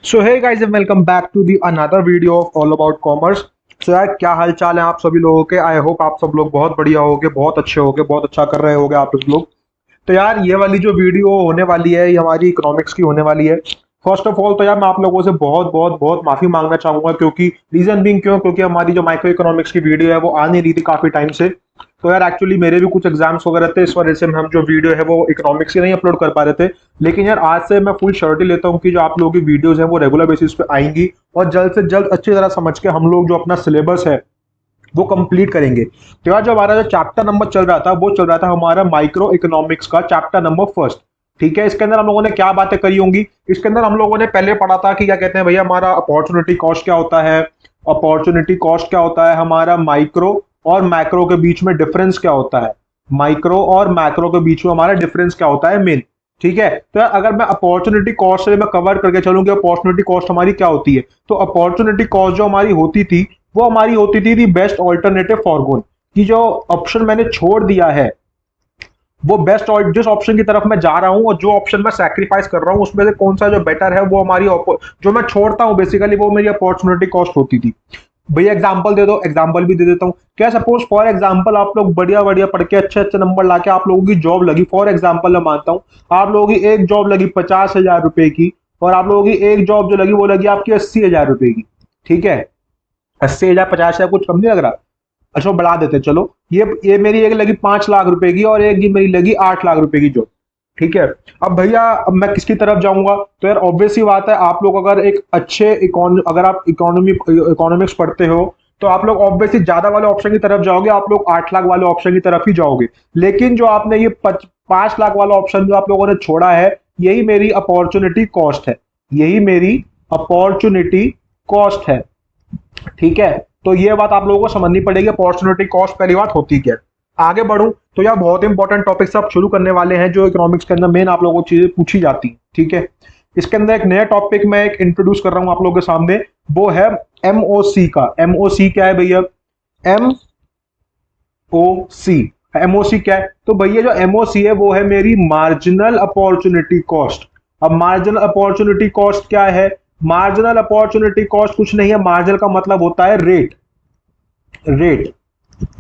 So hey guys and welcome back to the another video of all about commerce. So यार क्या हाल चाल है आप सभी लोगों के। आई होप आप सब लोग बहुत बढ़िया होगे, बहुत अच्छे होगे, बहुत अच्छा कर रहे होगे आप लोग। तो यार ये वाली जो वीडियो होने वाली है ये हमारी इकोनॉमिक्स की होने वाली है। फर्स्ट ऑफ ऑल तो यार मैं आप लोगों से बहुत बहुत बहुत माफी मांगना चाहूंगा, क्योंकि रीजन बीइंग क्योंकि हमारी जो माइक्रो इकोनॉमिक्स की वीडियो है वो आ नहीं रही थी काफी टाइम से। तो यार एक्चुअली मेरे भी कुछ एग्जाम्स वगैरह थे, इस वजह से हम जो वीडियो है वो इकोनॉमिक्स की नहीं अपलोड कर पा रहे थे। लेकिन यार आज से मैं फुल श्योरिटी लेता हूँ कि जो आप लोगों की वीडियोस हैं वो रेगुलर बेसिस पे आएंगी और जल्द से जल्द अच्छी तरह समझ के हम लोग जो अपना सिलेबस है वो कंप्लीट करेंगे। तो यार जो हमारा जो चैप्टर नंबर चल रहा था वो चल रहा था हमारा माइक्रो इकोनॉमिक्स का चैप्टर नंबर फर्स्ट। ठीक है, इसके अंदर हम लोगों ने क्या बातें करी होंगी। इसके अंदर हम लोगों ने पहले पढ़ा था कि क्या कहते हैं भैया हमारा अपॉर्चुनिटी कॉस्ट क्या होता है, अपॉर्चुनिटी कॉस्ट क्या होता है, हमारा माइक्रो और मैक्रो के बीच में डिफरेंस क्या होता है, माइक्रो और मैक्रो के बीच में हमारा डिफरेंस क्या होता है मेन। ठीक है, तो यार अगर मैं अपॉर्चुनिटी कॉस्ट से मैं कवर करके चलूं कि अपॉर्चुनिटी कॉस्ट हमारी क्या होती है, तो अपॉर्चुनिटी कॉस्ट जो हमारी होती थी वो हमारी होती थी दी बेस्ट ऑल्टरनेटिव फॉरगोन। कि जो ऑप्शन मैंने छोड़ दिया है वो बेस्ट, जिस ऑप्शन की तरफ मैं जा रहा हूं और जो ऑप्शन मैं सैक्रिफाइस कर रहा हूं उसमें से कौन सा जो बेटर है वो हमारी जो मैं छोड़ता हूं बेसिकली वो मेरी अपॉर्चुनिटी कॉस्ट होती थी। भैया एग्जांपल दे दो, एग्जांपल भी दे देता हूँ। क्या सपोज फॉर एग्जांपल आप लोग बढ़िया बढ़िया पढ़ के अच्छे अच्छे नंबर लाके आप लोगों की जॉब लगी, फॉर एग्जांपल मैं मानता हूँ आप लोगों की एक जॉब लगी 50,000 रुपए की और आप लोगों की एक जॉब जो लगी वो लगी आपकी 80,000 रुपए की। ठीक है, 80,000 50,000 कुछ कम नहीं लग रहा। अच्छा बढ़ा देते हैं, चलो ये मेरी एक लगी 5 लाख रुपए की और एक की मेरी लगी 8 लाख रुपए की जॉब। ठीक है, अब भैया अब मैं किसकी तरफ जाऊंगा। तो यार ऑब्वियस सी बात है, आप लोग अगर एक अच्छे अगर आप इकोनॉमिक्स पढ़ते हो तो आप लोग ऑब्वियसली ज्यादा वाले ऑप्शन की तरफ जाओगे, आप लोग 8 लाख वाले ऑप्शन की तरफ ही जाओगे। लेकिन जो आपने ये 5 लाख वाला ऑप्शन जो आप लोगों ने छोड़ा है यही मेरी अपॉर्चुनिटी कॉस्ट है, यही मेरी अपॉर्चुनिटी कॉस्ट है। ठीक है, तो ये बात आप लोगों को समझनी पड़ेगी अपॉर्चुनिटी कॉस्ट पहली बात होती क्या है। आगे बढ़ूं तो यार बहुत इंपॉर्टेंट टॉपिक्स आप शुरू करने वाले हैं जो इकोनॉमिक्स के अंदर मेन आप लोगों को चीजें पूछी जाती हैं। ठीक है, इसके अंदर एक नया टॉपिक मैं एक इंट्रोड्यूस कर रहा हूं आप लोगों के सामने, वो है एमओसी का। एमओसी क्या है भैया, एम ओ सी। एमओसी क्या है, तो भैया जो एमओसी है वो है मेरी मार्जिनल अपॉर्चुनिटी कॉस्ट। अब मार्जिनल अपॉर्चुनिटी कॉस्ट क्या है, मार्जिनल अपॉर्चुनिटी कॉस्ट कुछ नहीं है, मार्जिनल का मतलब होता है रेट, रेट।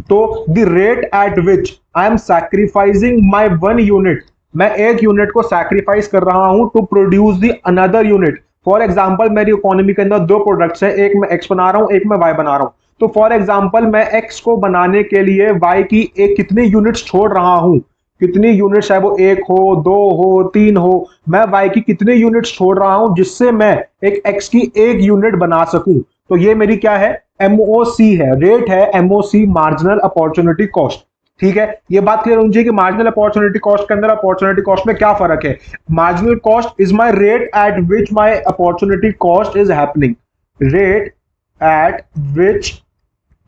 तो the rate at which I am sacrificing my one unit, मैं एक यूनिट को सैक्रिफाइस कर रहा हूं to produce the another unit. For example मेरी इकोनॉमी के अंदर दो प्रोडक्ट्स हैं, एक मैं एक्स बना रहा हूं एक मैं वाई बना रहा हूं। तो फॉर एग्जांपल मैं एक्स को बनाने के लिए वाई की एक कितनी यूनिट्स छोड़ रहा हूं, कितनी यूनिट्स है वो, एक हो दो हो तीन हो, मैं वाई की कितनी यूनिट्स छोड़ रहा हूं जिससे मैं एक एक्स की एक यूनिट बना सकूं। तो ये मेरी क्या है, एमओसी है, रेट है, एमओसी मार्जिनल अपॉर्चुनिटी कॉस्ट। ठीक है, ये बात क्लियर होनी चाहिए कि मार्जिनल अपॉर्चुनिटी कॉस्ट के अंदर अपॉर्चुनिटी कॉस्ट में क्या फर्क है। Marginal cost is my rate at which my opportunity cost is happening, rate at which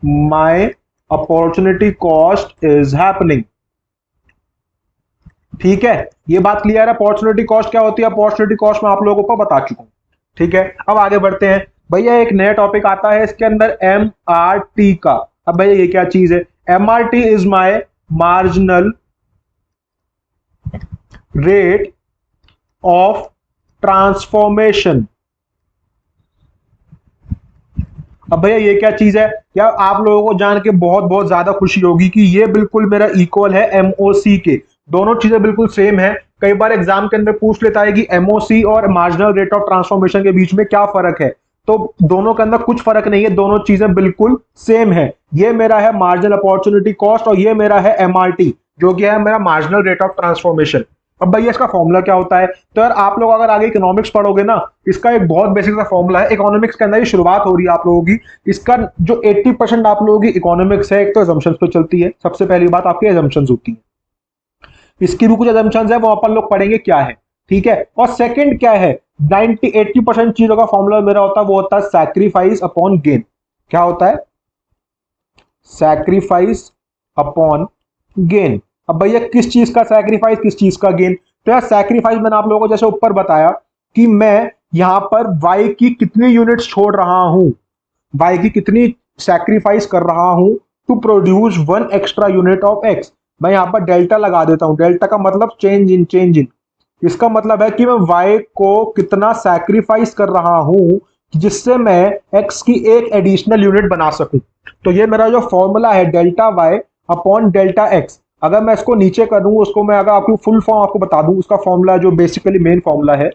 my opportunity cost is happening. ठीक है, ये बात क्लियर है। अपॉर्चुनिटी कॉस्ट क्या होती है, अपॉर्चुनिटी कॉस्ट मैं आप लोगों को बता चुका हूं। ठीक है, अब आगे बढ़ते हैं भैया, एक नया टॉपिक आता है इसके अंदर एम आर टी का। अब भैया ये क्या चीज है, M R T is my marginal rate of transformation. अब भैया ये क्या चीज है, क्या आप लोगों को जान के बहुत बहुत ज्यादा खुशी होगी कि ये बिल्कुल मेरा इक्वल है एमओसी के, दोनों चीजें बिल्कुल सेम है। कई बार एग्जाम के अंदर पूछ लेता है कि एमओसी और मार्जिनल रेट ऑफ ट्रांसफॉर्मेशन के बीच में क्या फर्क है, तो दोनों के अंदर कुछ फर्क नहीं है, दोनों चीजें बिल्कुल सेम है। ये मेरा है मार्जिनल अपॉर्चुनिटी कॉस्ट और ये मेरा है एमआरटी जो कि है मेरा मार्जिनल रेट ऑफ ट्रांसफॉर्मेशन। अब भैया इसका फॉर्मूला क्या होता है, तो यार आप लोग अगर आगे इकोनॉमिक्स पढ़ोगे ना, इसका एक बहुत बेसिक सा फॉर्मूला है, इकोनॉमिक्स के अंदर ही शुरुआत हो रही है आप लोगों की। इसका जो 80% आप लोगों की इकोनॉमिक्स है, एक तो एजम्पशंस पे चलती है, सबसे पहली बात आपकी एजम्पशंस होती है, इसकी भी कुछ एजम्पशंस है वो अपन लोग पढ़ेंगे क्या है। ठीक है, और सेकंड क्या है, 90-80% चीजों का फॉर्मूला मेरा होता है वो होता है सैक्रिफाइस अपॉन गेन। क्या होता है, सैक्रिफाइस अपॉन गेन। अब भैया किस चीज का सैक्रिफाइस किस चीज का गेन, तो यार सैक्रिफाइस मैंने आप लोगों को जैसे ऊपर बताया कि मैं यहां पर वाई की कितनी यूनिट्स छोड़ रहा हूं, वाई की कितनी सैक्रिफाइस कर रहा हूं to produce one extra unit of X. मैं यहां पर डेल्टा लगा देता हूं, डेल्टा का मतलब चेंज इन, चेंज इन। इसका मतलब है कि मैं y को कितना सैक्रिफाइस कर रहा हूं जिससे मैं x की एक एडिशनल यूनिट बना सकूं। तो ये मेरा जो फॉर्मूला है delta y upon delta x, अगर मैं इसको नीचे कर दूं, उसको मैं अगर आपको फुल फॉर्म आपको बता दूं, उसका फॉर्मूला जो बेसिकली मेन फॉर्मूला है,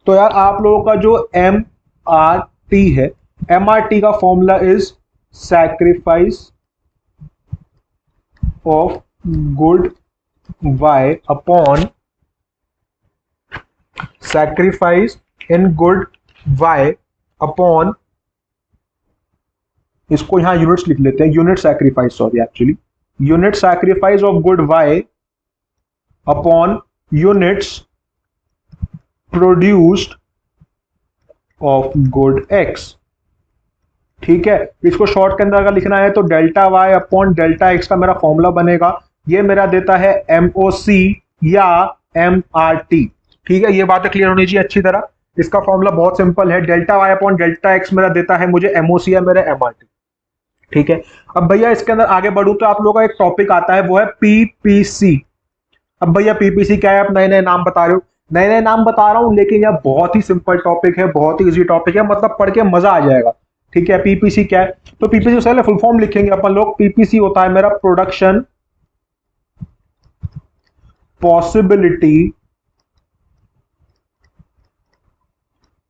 तो यार आप लोगों का जो एम आर टी है, एम आर टी का formula is sacrifice of good y upon sacrifice in good y upon, इसको यहां यूनिट्स लिख लेते हैं, unit sacrifice, sorry actually unit sacrifice of good y upon units produced of good x। ठीक है, इसको short के अंदर अगर लिखना है तो delta y upon delta x का मेरा फॉर्मूला बनेगा, ये मेरा देता है MOC या MRT। ठीक है, ये बातें क्लियर होनी चाहिए अच्छी तरह। इसका फॉर्मूला बहुत सिंपल है, delta y upon delta x मेरा देता है मुझे MOC या मेरा MRT। ठीक है, अब भैया इसके अंदर आगे बढ़ू तो आप लोगों का एक टॉपिक आता है, वो है PPC। अब भैया PPC क्या है, आप नए नए नाम बता रहे हो, नए नए नाम बता रहा हूं, लेकिन यह बहुत ही सिंपल टॉपिक है, बहुत ही इजी टॉपिक है, मतलब पढ़ के मजा आ जाएगा। ठीक है, PPC क्या है, तो PPC पहले फुल फॉर्म लिखेंगे अपन लोग। PPC होता है मेरा production possibility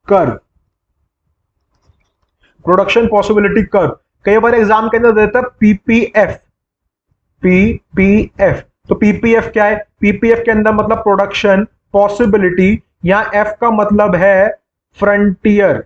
curve. Production possibility curve कई बार एग्जाम के अंदर देता है PPF। PPF, तो PPF क्या है, PPF के अंदर मतलब प्रोडक्शन पॉसिबिलिटी, यहां F का मतलब है फ्रंटियर।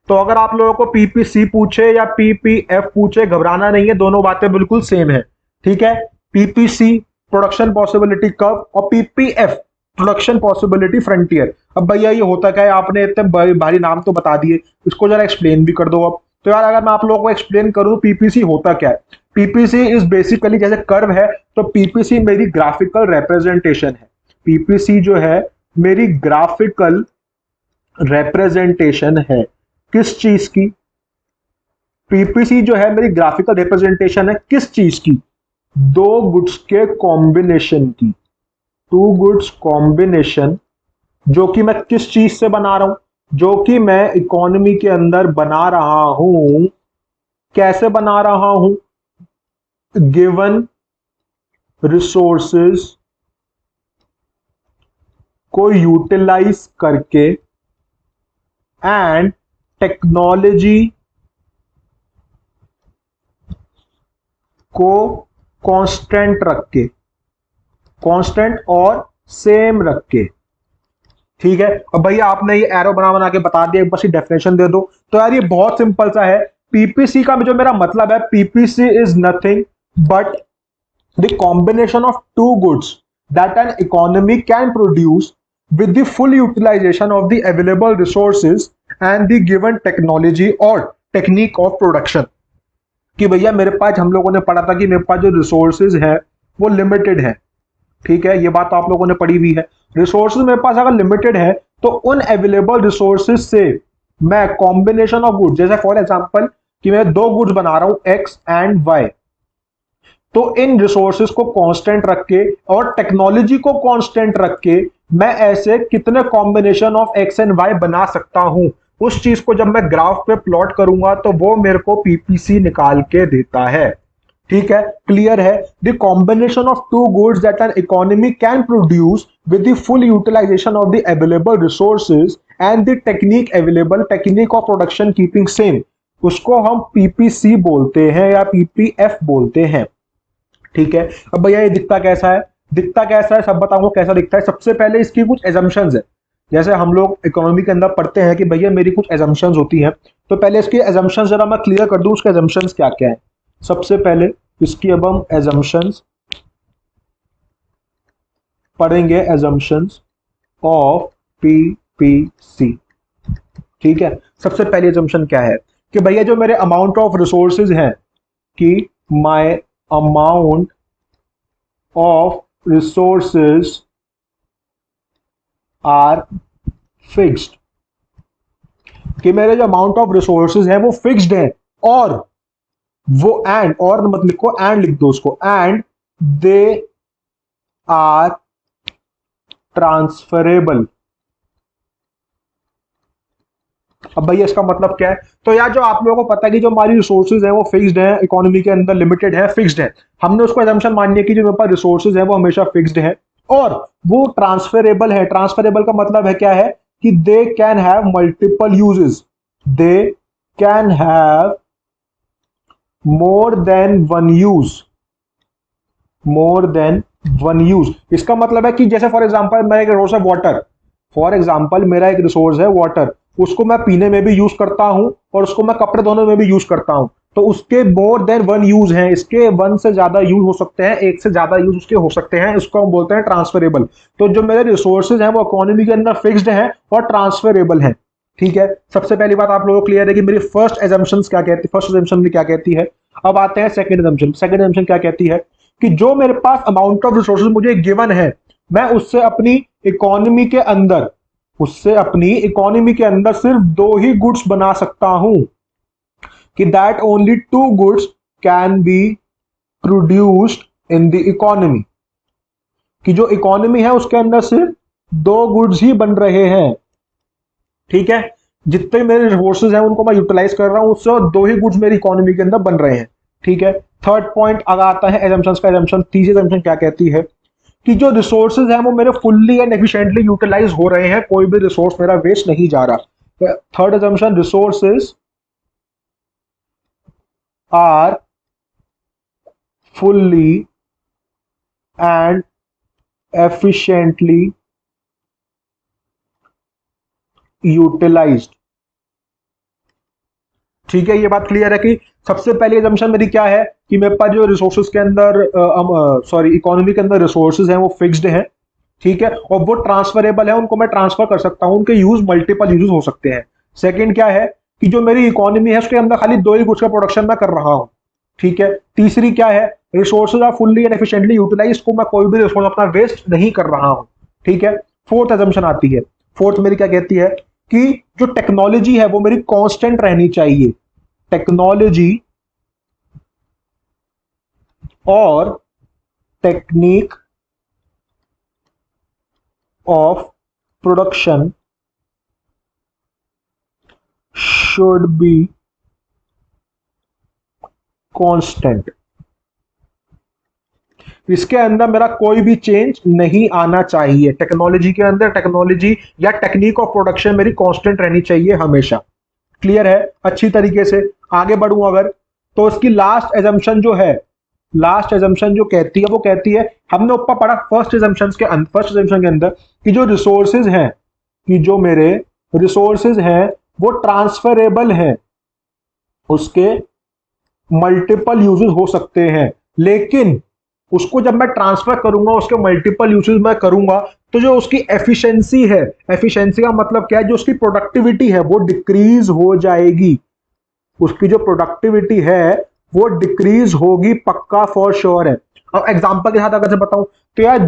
तो अगर आप लोगों को PPC पूछे या PPF पूछे, घबराना नहीं है, दोनों बातें बिल्कुल सेम है। ठीक है, PPC प्रोडक्शन पॉसिबिलिटी कर्व और PPF प्रोडक्शन पॉसिबिलिटी फ्रंटियर। अब भैया ये होता क्या है, आपने इतने भारी नाम तो बता दिए, इसको जरा एक्सप्लेन भी कर दो अब। तो यार अगर मैं आप लोगों को एक्सप्लेन करूं PPC होता क्या है, PPC इज बेसिकली, जैसे कर्व है तो PPC मेरी ग्राफिकल रिप्रेजेंटेशन है। PPC जो है मेरी ग्राफिकल रिप्रेजेंटेशन है, किस चीज की, PPC जो है मेरी ग्राफिकल रिप्रेजेंटेशन है किस चीज की, दो गुड्स के कॉम्बिनेशन की, टू गुड्स कॉम्बिनेशन, जो कि मैं किस चीज से बना रहा हूं, जो कि मैं इकोनॉमी के अंदर बना रहा हूं। कैसे बना रहा हूं, गिवन रिसोर्सेस को यूटिलाइज करके एंड टेक्नोलॉजी को कांस्टेंट रख के, कांस्टेंट और सेम रख के। ठीक है, अब भैया आपने ये एरो बना बना के बता दिया, बस ये डेफिनेशन दे दो। तो यार ये बहुत सिंपल सा है। PPC का जो मेरा मतलब है, PPC is nothing but the combination of two goods that an economy can produce with the full utilization of the available resources and the given technology और technique of production। कि भैया मेरे पास, हम लोगों ने पढ़ा था कि मेरे पास जो रिसोर्सेज है वो लिमिटेड है। ठीक है, ये बात तो आप लोगों ने पढ़ी हुई है। रिसोर्सेज मेरे पास अगर लिमिटेड है तो उन अवेलेबल रिसोर्सेज से मैं कॉम्बिनेशन ऑफ गुड्स, जैसे फॉर एग्जांपल कि मैं दो गुड्स बना रहा हूं X एंड Y, तो इन रिसोर्सेज को कांस्टेंट रख के और टेक्नोलॉजी को कांस्टेंट रख के मैं ऐसे कितने combination of X and Y बना सकता हूं, उस चीज को जब मैं ग्राफ पे प्लॉट करूंगा तो वो मेरे को PPC निकाल के देता है। ठीक है, क्लियर है। The combination of two goods that an economy can produce with the full utilisation of the available resources and the technique available, technique of production keeping same, उसको हम PPC बोलते हैं या PPF बोलते हैं। ठीक है, अब भैया ये दिखता कैसा है, दिखता कैसा है सब बताऊंगा कैसा दिखता है। सबसे पहले इसकी कुछ एजम्पशंस है, जैसे हम लोग इकोनॉमी के अंदर पढ़ते हैं कि भैया मेरी कुछ एजम्पशंस होती हैं, तो पहले इसकी एजम्पशंस जरा मैं क्लियर कर दूं, उसके एजम्पशंस क्या क्या है। सबसे पहले इसकी अब हम एजम्पशंस पढ़ेंगे, एजम्पशंस ऑफ PPC। ठीक है, सबसे पहली एजम्पशन क्या है कि भैया जो मेरे अमाउंट ऑफ रिसोर्सेज हैं, कि my amount of resources are fixed, कि मेरे जो अमाउंट ऑफ रिसोर्सेज है वो फिक्स्ड है, और वो एंड, और मत लिखो, एंड लिख दो उसको, एंड दे आर ट्रांसफरेबल। अब भैया इसका मतलब क्या है? तो यार जो आप लोगों को पता है कि जो हमारी रिसोर्सेज है वो फिक्स्ड है, इकोनॉमी के अंदर लिमिटेड है, फिक्स्ड है। हमने उसको एजम्पशन माननी है कि जो मेरे पास रिसोर्सेज है वो हमेशा फिक्स्ड है और वो ट्रांसफरेबल है। ट्रांसफरेबल का मतलब है क्या है कि they can have multiple uses, they can have more than one use, more than one use. इसका मतलब है कि जैसे फॉर एग्जांपल मेरा एक रिसोर्स है वाटर, फॉर एग्जांपल मेरा एक रिसोर्स है वाटर, उसको मैं पीने में भी यूज करता हूं और उसको मैं कपड़े धोने में भी यूज करता हूं। तो उसके मोर देन वन यूज हैं, इसके वन से ज्यादा यूज हो सकते हैं, एक से ज्यादा यूज उसके हो सकते हैं, इसको हम बोलते हैं ट्रांसफरेबल। तो जो मेरे रिसोर्सेज हैं वो इकोनॉमी के अंदर फिक्स्ड हैं और ट्रांसफरेबल हैं। ठीक है, सबसे पहली बात आप लोगों को क्लियर है कि मेरी फर्स्ट एजम्पशन क्या कहती है, फर्स्ट एजम्पशन क्या कहती है। अब आते हैं सेकंड एजम्पशन। सेकंड एजम्पशन क्या कहती है कि जो मेरे पास अमाउंट ऑफ रिसोर्सेज मुझे गिवन है, मैं उससे अपनी इकोनॉमी के अंदर, उससे अपनी इकोनॉमी के अंदर सिर्फ दो ही गुड्स बना सकता हूं, कि that only two goods can be produced in the economy, कि जो इकोनॉमी है उसके अंदर सिर्फ दो गुड्स ही बन रहे हैं। ठीक है, जितने मेरे रिसोर्सेज हैं उनको मैं यूटिलाइज कर रहा हूं, उससे दो ही गुड्स मेरी इकोनॉमी के अंदर बन रहे हैं। ठीक है, थर्ड पॉइंट अगर आता है एजम्पशंस का। एजम्पशन, तीसरी एजम्पशन क्या कहती है कि जो रिसोर्सेज हैं वो मेरे फुल्ली एंड एफिशिएंटली यूटिलाइज हो रहे हैं, कोई भी रिसोर्स मेरा वेस्ट नहीं जा रहा। Third assumption, resources are fully and efficiently utilised. ठीक है, ये बात क्लियर है कि सबसे पहली एजम्पशन मेरी क्या है कि मेरे पास जो रिसोर्सेज के अंदर सॉरी इकोनॉमी के अंदर रिसोर्सेज हैं वो फिक्स्ड हैं। ठीक है, और वो ट्रांसफरेबल है, उनको मैं ट्रांसफर कर सकता हूं, उनके यूज मल्टीपल यूज हो सकते हैं। सेकंड क्या है कि जो मेरी इकोनॉमी है उसके अंदर खाली दो ही गुड्स का प्रोडक्शन मैं कर रहा हूं। ठीक है, तीसरी क्या है, resources are fully and efficiently utilise, को मैं कोई भी रिसोर्स अपना वेस्ट नहीं कर रहा हूं। ठीक है, फोर्थ एजम्पशन आती है। फोर्थ मेरी क्या कहती है कि जो टेक्नोलॉजी है वो मेरी कांस्टेंट रहनी चाहिए। टेक्नोलॉजी और technique of production should be constant. इसके अंदर मेरा कोई भी चेंज नहीं आना चाहिए। टेक्नोलॉजी के अंदर टेक्नोलॉजी या टेक्निक ऑफ प्रोडक्शन मेरी कांस्टेंट रहनी चाहिए हमेशा। क्लियर है? अच्छी तरीके से आगे बढ़ूं अगर, तो इसकी लास्ट एजम्पशन जो है, लास्ट एजम्पशन जो कहती है वो कहती है, हमने ऊपर पढ़ा फर्स्ट एजम्पशन के अंदर, फर्स्ट एजम्पशन के अंदर कि जो रिसोर्सेज हैं, कि जो मेरे रिसोर्सेज हैं वो ट्रांसफरेबल हैं, उसके मल्टीपल यूजेस हो सकते हैं, लेकिन उसको जब मैं ट्रांसफर करूंगा, उसके मल्टीपल यूजेस मैं करूंगा, तो जो उसकी एफिशिएंसी है, एफिशिएंसी का मतलब क्या है, जो उसकी प्रोडक्टिविटी है वो डिक्रीज हो जाएगी। उसकी जो प्रोडक्टिविटी है वो डिक्रीज होगी, पक्का फॉर श्योर है। अब एग्जांपल के साथ अगर मैं बताऊं तो यार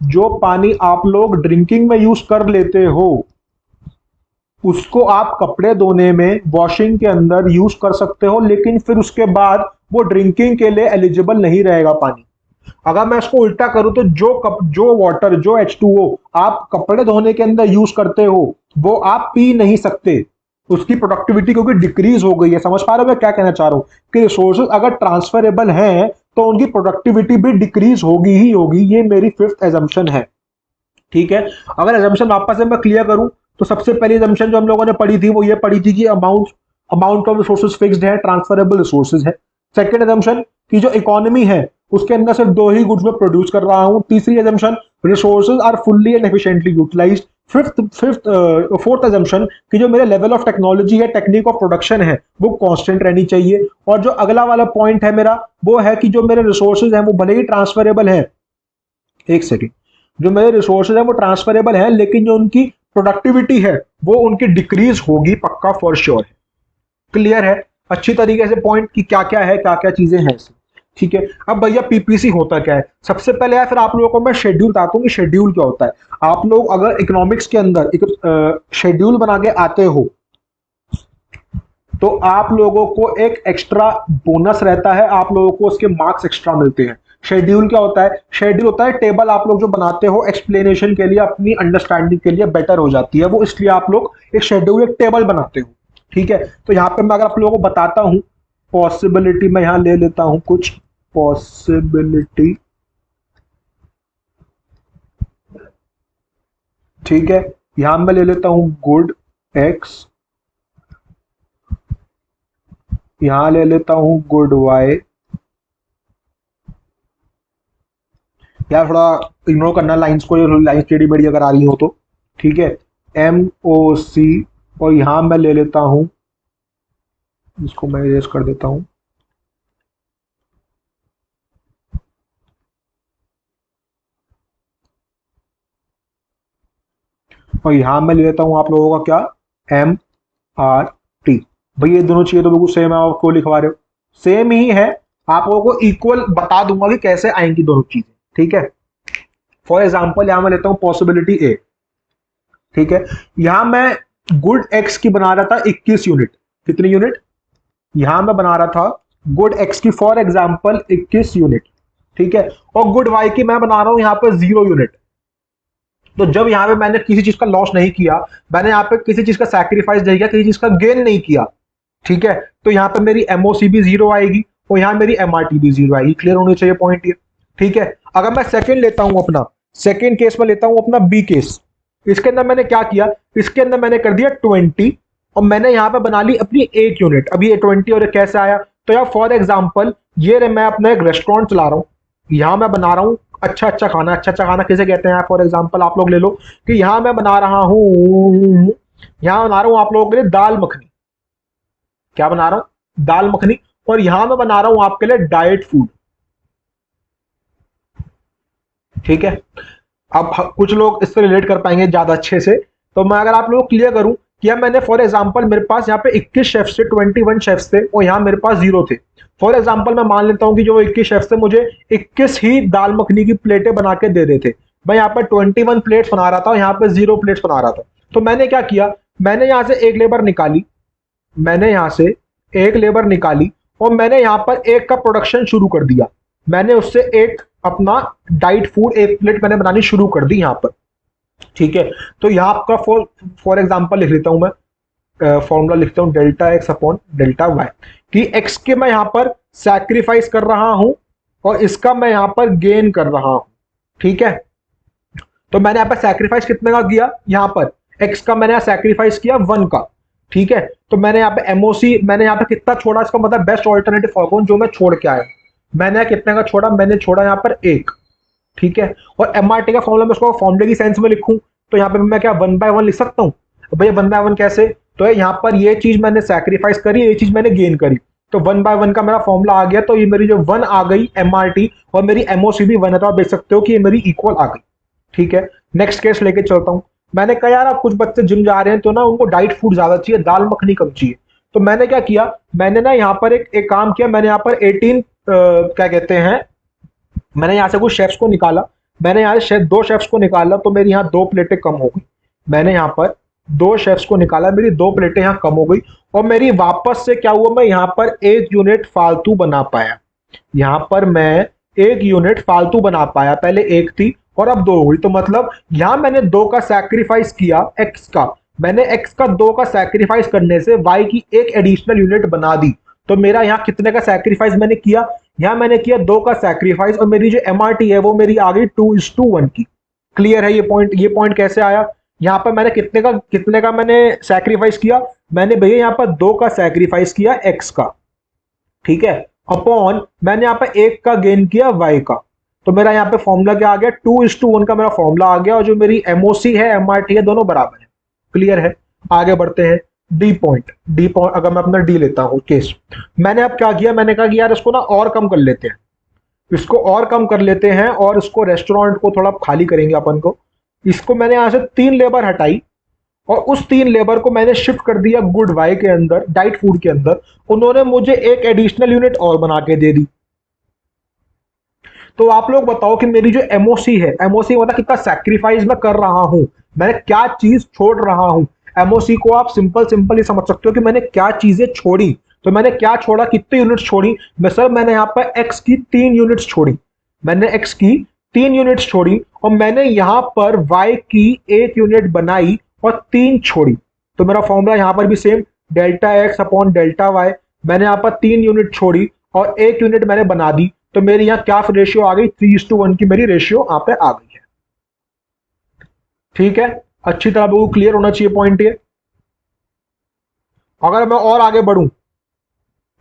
जो पानी आप लोग ड्रिंकिंग में यूज कर लेते हो, उसको आप कपड़े धोने में वॉशिंग के अंदर यूज कर सकते हो, लेकिन फिर उसके बाद वो ड्रिंकिंग के लिए एलिजिबल नहीं रहेगा पानी। अगर मैं इसको उल्टा करूं तो जो वाटर, जो H2O आप कपड़े धोने के अंदर यूज करते हो वो आप पी नहीं सकते, उसकी प्रोडक्टिविटी क्योंकि डिक्रीज हो गई है। समझ पा रहे हो मैं क्या कहना चाह रहा हूं कि रिसोर्सेज अगर ट्रांसफरेबल हैं तो उनकी प्रोडक्टिविटी भी डिक्रीज होगी ही होगी। ये मेरी फिफ्थ एजम्पशन है। ठीक है, अगर एजम्पशन वापस से मैं क्लियर करूं तो सबसे पहली एजम्पशन जो हम लोगों ने पढ़ी थी वो ये पढ़ी थी कि अमाउंट ऑफ रिसोर्सेज फिक्स्ड है, ट्रांसफरेबल रिसोर्सेज है। सेकंड एजम्पशन कि जो इकोनॉमी है उसके अंदर सिर्फ दो ही गुड्स में प्रोड्यूस कर रहा हूं। तीसरी assumption resources are fully and efficiently utilised. Fourth assumption कि जो मेरे लेवल ऑफ टेक्नोलॉजी है, टेक्निक ऑफ प्रोडक्शन है, वो कांस्टेंट रहनी चाहिए। और जो अगला वाला पॉइंट है मेरा वो है कि जो मेरे रिसोर्सेज हैं वो भले ही ट्रांसफरेबल है, एक सेकेंड, जो मेरे रिसोर्सेज है वो ट्रांसफरेबल है, लेकिन जो उनकी प्रोडक्टिविटी है वो उनकी डिक्रीज होगी, पक्का फॉर श्योर है। क्लियर है अच्छी तरीके से पॉइंट की क्या क्या है, क्या क्या चीजें हैं इसमें। ठीक है, अब भैया पीपीसी होता क्या है? सबसे पहले यार फिर आप लोगों को मैं शेड्यूल बताता हूं कि शेड्यूल क्या होता है। आप लोग अगर इकोनॉमिक्स के अंदर एक शेड्यूल बना के आते हो तो आप लोगों को एक एक्स्ट्रा बोनस रहता है, आप लोगों को उसके मार्क्स एक्स्ट्रा मिलते हैं। शेड्यूल क्या होता है? शेड्यूल होता है टेबल आप लोग जो बनाते हो एक्सप्लेनेशन के लिए, अपनी अंडरस्टैंडिंग के लिए बेटर हो जाती है वो, इसलिए आप लोग एक शेड्यूल, एक टेबल बनाते हो। ठीक है, तो यहाँ पे मैं अगर आप लोगों को बताता हूँ पॉसिबिलिटी, मैं यहाँ ले लेता हूँ कुछ पॉसिबिलिटी। ठीक है, यहां मैं ले लेता हूं गुड एक्स, यहां ले लेता हूं गुड वाई। यार थोड़ा इग्नोर करना लाइंस को, लाइंस टेढ़ी मेढ़ी अगर आ रही हो तो। ठीक है, एम ओ सी, और यहां मैं ले लेता हूं, इसको मैं इरेज कर देता हूं, और यहां मैं ले लेता हूं आप लोगों का क्या, एम आर टी। भाई ये दोनों चीजें तो बिल्कुल सेम है, आप क्यों लिखवा रहे हो? सेम ही है, आप लोगों को इक्वल बता दूंगा कि कैसे आएंगी दोनों चीजें। ठीक है, फॉर एग्जाम्पल यहां मैं लेता हूं पॉसिबिलिटी ए। ठीक है, यहां मैं गुड एक्स की बना रहा था 21 यूनिट। कितनी यूनिट? यहां मैं बना रहा था गुड एक्स की फॉर एग्जाम्पल 21 यूनिट। ठीक है, और गुड वाई की मैं बना रहा हूं यहां पर 0 यूनिट। तो जब यहां पे मैंने किसी चीज का लॉस नहीं किया, मैंने यहां पे किसी चीज का सैक्रिफाइस नहीं किया, किसी चीज का गेन नहीं किया, ठीक है, तो यहां पे मेरी एमओसी भी 0 आएगी और यहां मेरी एमआरटी भी 0 आएगी। क्लियर होनी चाहिए पॉइंट ये। ठीक है, अगर मैं सेकंड लेता हूं अपना, सेकंड केस में लेता हूं अपना बी केस। इसके अंदर मैंने क्या किया, इसके अंदर मैंने कर दिया 20 और मैंने यहां पे बना ली अपनी 1 यूनिट। अभी ये 20 और ये कैसे आया? तो यार फॉर एग्जाम्पल ये मैं अपना एक रेस्टोरेंट चला रहा हूं, यहां मैं बना रहा हूं अच्छा अच्छा खाना। अच्छा अच्छा खाना किसे कहते हैं? फॉर एग्जाम्पल आप लोग ले लो कि यहां मैं बना रहा हूं, यहां बना रहा हूं आप लोगों के लिए दाल मखनी। क्या बना रहा हूं? दाल मखनी। और यहां मैं बना रहा हूं आपके लिए डाइट फूड। ठीक है, अब कुछ लोग इससे रिलेट कर पाएंगे ज्यादा अच्छे से, तो मैं अगर आप लोगों को क्लियर करूं कि अब मैंने फॉर एग्जांपल मेरे पास यहाँ पे 21 शेफ्स थे, 21 शेफ्स थे और यहाँ मेरे पास 0 थे। फॉर एग्जांपल मैं मान लेता हूं कि जो 21 शेफ्स थे मुझे 21 ही दाल मखनी की प्लेटें बना के दे रहे थे। मैं यहाँ पर 21 प्लेट्स बना रहा था, यहाँ पे 0 प्लेट्स बना रहा था। तो मैंने क्या किया, मैंने यहाँ से एक लेबर निकाली, मैंने यहां से एक लेबर निकाली और मैंने यहां पर एक का प्रोडक्शन शुरू कर दिया। मैंने उससे एक अपना डाइट फूड, एक प्लेट मैंने बनानी शुरू कर दी यहां पर। ठीक है, तो यहां आपका फॉर एग्जांपल लिख लेता हूं मैं, फॉर्मूला लिखता हूं delta X upon delta Y, कि एक्स के मैं यहां पर सैक्रिफाइस कर रहा हूं और इसका मैं यहां पर गेन कर रहा हूं। ठीक है, तो मैंने यहां पर सैक्रिफाइस कितने का किया, यहां पर एक्स का मैंने सैक्रिफाइस किया 1 का। ठीक है, तो मैंने यहाँ पे एमओसी मैंने यहाँ पे कितना छोड़ा, इसका मतलब बेस्ट ऑल्टरनेटिव फॉर्मूला जो मैं छोड़ के आया, मैंने कितने का छोड़ा, मैंने छोड़ा यहाँ पर 1। ठीक है, और एमआरटी का फॉर्मूला मैं उसको फॉर्मूले की सेंस में लिखूं तो यहाँ पे मैं क्या 1/1 लिख सकता हूँ? भैया 1/1 कैसे? तो यहाँ पर ये चीज मैंने सैक्रिफाइस करी, ये चीज मैंने गेन करी, तो 1/1 का मेरा फॉर्मूला आ गया। तो ये मेरी जो 1 आ गई एमआरटी और मेरी एमओसी भी 1 है, तो आप देख सकते हो कि ये मेरी इक्वल आ गई। ठीक है, नेक्स्ट केस लेके चलता हूँ। मैंने कहा यार अब कुछ बच्चे जिम जा रहे हैं तो ना उनको डाइट फूड ज्यादा चाहिए, दाल मखनी कम चाहिए। तो मैंने क्या किया, मैंने ना यहाँ पर एक काम किया, मैंने यहाँ पर 18 क्या कहते हैं, मैंने यहाँ से कुछ शेफ्स को निकाला, मैंने यहाँ से 2 शेफ्स को निकाला तो मेरी यहाँ 2 प्लेटें कम हो गई। मैंने यहाँ पर 2 शेफ्स को निकाला, मेरी 2 प्लेटें यहाँ कम हो गई और मेरी वापस से क्या हुआ, मैं यहाँ पर 1 यूनिट फालतू बना पाया। यहाँ पर मैं 1 यूनिट फालतू बना पाया, पहले 1 थी और अब 2 हो गई। तो मतलब यहां मैंने 2 का सैक्रिफाइस किया एक्स का, मैंने एक्स का 2 का सैक्रिफाइस करने से वाई की 1 एडिशनल यूनिट बना दी। तो मेरा यहाँ कितने का सैक्रिफाइस मैंने किया, यहां मैंने किया 2 का सैक्रिफाइस और मेरी जो एमआरटी है वो मेरी आ गई 2:1 की। क्लियर है ये पॉइंट? ये पॉइंट कैसे आया? यहाँ पर मैंने कितने का मैंने सैक्रिफाइस किया, मैंने भैया यहाँ पर 2 का सैक्रिफाइस किया एक्स का। ठीक है, अपॉन मैंने यहाँ पे 1 का गेन किया वाई का। तो मेरा यहाँ पे फॉर्मूला क्या आ गया, 2:1 का मेरा फॉर्मूला आ गया और जो मेरी एमओसी है एमआरटी है दोनों बराबर है। क्लियर है? आगे बढ़ते हैं। डी पॉइंट, अगर मैं अपना डी लेता हूं केस, मैंने अब क्या किया, मैंने कहा कि यार इसको ना और कम कर लेते हैं, इसको और कम कर लेते हैं और इसको रेस्टोरेंट को थोड़ा खाली करेंगे अपन को। इसको मैंने यहां से 3 लेबर हटाई और उस 3 लेबर को मैंने शिफ्ट कर दिया गुड वाई के अंदर, डाइट फूड के अंदर। उन्होंने मुझे 1 एडिशनल यूनिट और बना के दे दी। तो आप लोग बताओ कि मेरी जो एमओसी है, एमओसी मतलब कितना सैक्रिफाइस मैं कर रहा हूं, मैंने क्या चीज छोड़ रहा हूं। एमओसी को आप सिंपल ये समझ सकते हो कि मैंने क्या चीजें छोड़ी। तो मैंने क्या छोड़ा, कितनी यूनिट्स छोड़ी? मैं सर मैंने यहां पर एक्स की 3 यूनिट्स छोड़ी। मैंने x की 3 यूनिट्स छोड़ी और मैंने यहां पर y की 1 यूनिट बनाई और 3 छोड़ी। तो मेरा फॉर्मूला यहां पर भी same, delta X upon delta Y. मैंने यहां पर 3 यूनिट छोड़ी और 1 यूनिट मैंने बना दी, तो मेरी यहां क्या रेशियो आ गई, 3:1 की मेरी रेशियो यहां पे आ गई है। ठीक है, अच्छी तरह लोगों को क्लियर होना चाहिए पॉइंट ये। अगर मैं और आगे बढ़ूं,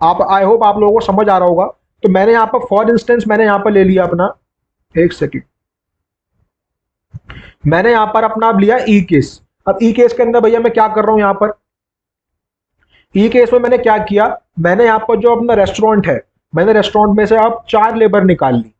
आप आई होप आप लोगों को समझ आ रहा होगा। तो मैंने यहां पर फॉर इंस्टेंस मैंने यहां पर ले लिया अपना, एक सेकेंड, मैंने यहां पर अपना अब लिया ई केस। अब ई केस के अंदर भैया मैं क्या कर रहा हूं, यहां पर ई केस में मैंने क्या किया, मैंने यहां पर जो अपना रेस्टोरेंट है, मैंने रेस्टोरेंट में से अब 4 लेबर निकाल ली।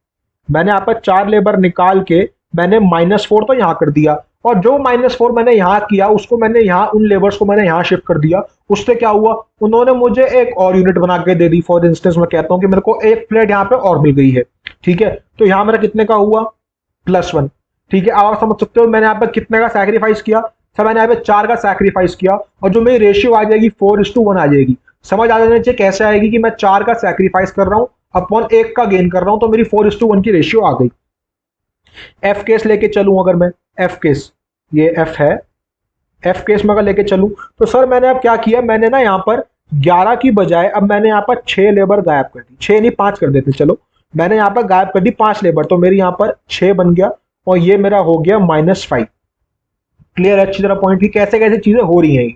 मैंने यहाँ पर 4 लेबर निकाल के मैंने -4 तो यहाँ कर दिया, और जो -4 मैंने यहाँ किया उसको मैंने यहाँ उन लेबर्स को मैंने यहाँ शिफ्ट कर दिया। उससे क्या हुआ, उन्होंने मुझे एक और यूनिट बना के दे दी। फॉर इंस्टेंस मैं कहता हूँ कि मेरे को एक प्लेट यहाँ पे और मिल गई है। ठीक है, तो यहाँ मेरा कितने का हुआ, +1। ठीक है, अब आप समझ सकते हो मैंने यहाँ पर कितने का सैक्रिफाइस किया। सर मैंने यहाँ पे 4 का सैक्रिफाइस किया, और जो मेरी रेशियो आ जाएगी 4:1 आ जाएगी। समझ आ जाना चाहिए कैसे आएगी कि मैं 4 का सैक्रिफाइस कर रहा हूँ अपॉन 1 का गेन कर रहा हूं, तो मेरी 4:1 की रेशियो आ गई। एफ केस लेके चलूं अगर मैं, एफ केस, ये एफ है, एफ केस में अगर लेके चलूं, तो सर मैंने अब क्या किया, मैंने ना यहां पर 11 की बजाय अब मैंने यहां पर 6 लेबर गायब कर दी। 6 नहीं 5 कर देते, चलो मैंने यहां पर गायब कर दी 5 लेबर, तो मेरी यहां पर 6 बन गया, और ये मेरा हो गया -5। क्लियर, अच्छी तरह पॉइंट की कैसे कैसे चीजें हो रही हैं।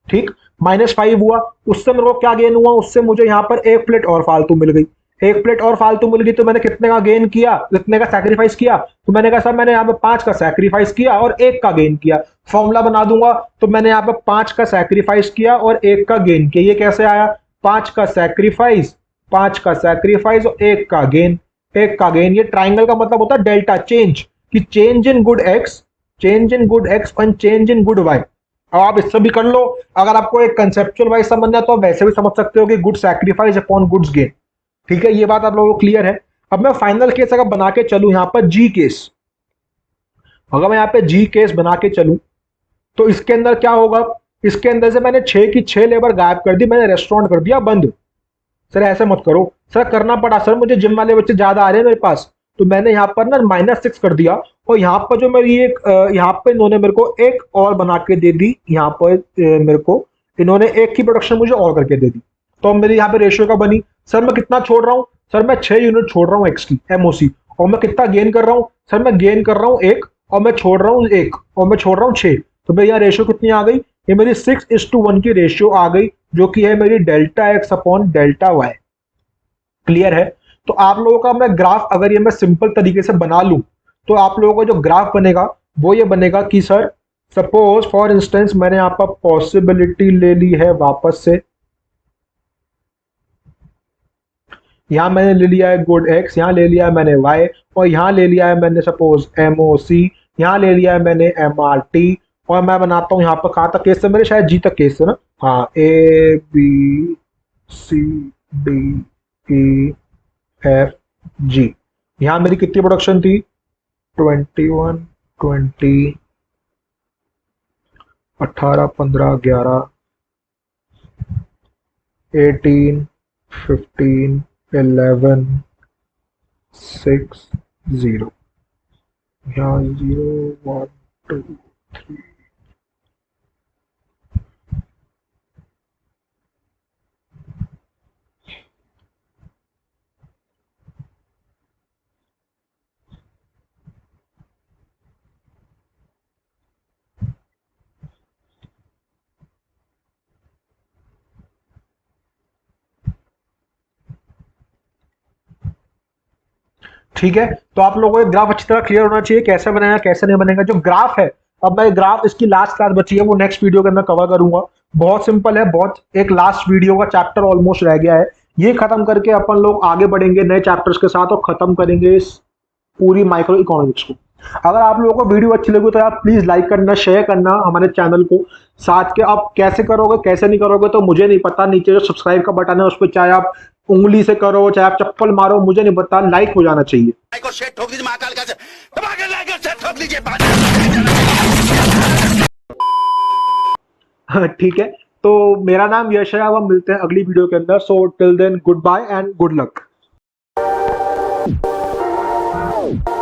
ठीक, -5 हुआ, उससे मेरे को क्या गेन हुआ, उससे मुझे यहां पर एक प्लेट और फालतू मिल गई। एक प्लेट और फालतू मिल गई, तो मैंने कितने का गेन किया, कितने का सैक्रिफाइस किया, तो मैंने कहा सर मैंने यहाँ पे 5 का सैक्रिफाइस किया और 1 का गेन किया। फॉर्मूला बना दूंगा, तो मैंने यहाँ पे 5 का सैक्रिफाइस किया और 1 का गेन किया। ये कैसे आया, 5 का सैक्रिफाइस, 5 का सैक्रिफाइस और 1 का गेन, 1 का गेन। ये ट्राइंगल का मतलब होता है डेल्टा चेंज, कि change in good X, change in good X and change in good Y. अब आप इससे भी कर लो, अगर आपको एक कंसेप्चुअल वाइज समझना है तो आप वैसे भी समझ सकते हो कि good sacrifice upon goods gain. ठीक है, ये बात आप लोगों को क्लियर है। अब मैं फाइनल केस अगर बना के चलूं यहां पर जी केस, अगर मैं यहां पे जी केस बना के चलूं, तो इसके अंदर क्या होगा, इसके अंदर से मैंने 6 की 6 लेबर गायब कर दी, मैंने रेस्टोरेंट कर दिया बंद। सर ऐसे मत करो, सर करना पड़ा, सर मुझे जिम वाले बच्चे ज्यादा आ रहे हैं मेरे पास, तो मैंने यहाँ पर ना -6 कर दिया, और यहाँ पर जो मेरी एक यहाँ पे इन्होंने मेरे को एक और बना के दे दी। यहाँ पर मेरे को इन्होंने 1 की प्रोडक्शन मुझे और करके दे दी, तो मेरी यहाँ पे रेशियो का बनी। सर मैं कितना छोड़ रहा हूँ, सर मैं 6 यूनिट छोड़ रहा हूँ एक्स की एमओसी, और मैं कितना गेन कर रहा हूँ, सर मैं गेन कर रहा हूँ 1, और मैं छोड़ रहा हूँ 1, और मैं छोड़ रहा हूँ 6। तो मेरी यहाँ रेशियो कितनी आ गई, ये मेरी 6:1 की रेशियो आ गई, जो कि है मेरी delta X upon delta Y. Clear है। तो आप लोगों का मैं ग्राफ अगर ये मैं सिंपल तरीके से बना लूं, तो आप लोगों का जो ग्राफ बनेगा वो ये बनेगा कि सर सपोज फॉर इंस्टेंस मैंने यहां पर पॉसिबिलिटी ले ली है वापस से, यहां मैंने ले लिया है गुड एक्स, यहां ले लिया है मैंने वाई, और यहां ले लिया है मैंने सपोज एमओसी, यहां ले लिया है मैंने एमआरटी, और मैं बनाता हूं यहां पर कहां तक केस है मेरे, शायद जी तक केस है ना, हाँ A B C D E F G. यहां मेरी कितनी प्रोडक्शन थी, 21 20 18 15 11 18 15 11 6 0, यहाँ 0 1 2 3। ठीक है, तो आप लोगों को ग्राफ अच्छी तरह क्लियर होना चाहिए कैसे बनाया कैसे नहीं बनेगा। जो ग्राफ है, अब मैं ग्राफ इसकी लास्ट क्लास बची है वो नेक्स्ट वीडियो के अंदर कवर करूंगा। बहुत सिंपल है, बहुत एक लास्ट वीडियो का चैप्टर ऑलमोस्ट रह गया है, ये खत्म करके अपन लोग आगे बढ़ेंगे नए चैप्टर्स के साथ और खत्म करेंगे इस पूरी माइक्रो इकोनॉमिक्स को। अगर आप लोगों को वीडियो अच्छी लगी तो आप प्लीज लाइक करना, शेयर करना हमारे चैनल को। साथ के आप कैसे करोगे कैसे नहीं करोगे तो मुझे नहीं पता, नीचे जो सब्सक्राइब का बटन है उस पर चाहे आप उंगली से करो चाहे आप चप्पल मारो मुझे नहीं पता, लाइक हो जाना चाहिए। ठीक है, तो मेरा नाम यश है, अब हम मिलते हैं अगली वीडियो के अंदर। So till then goodbye and good luck. है।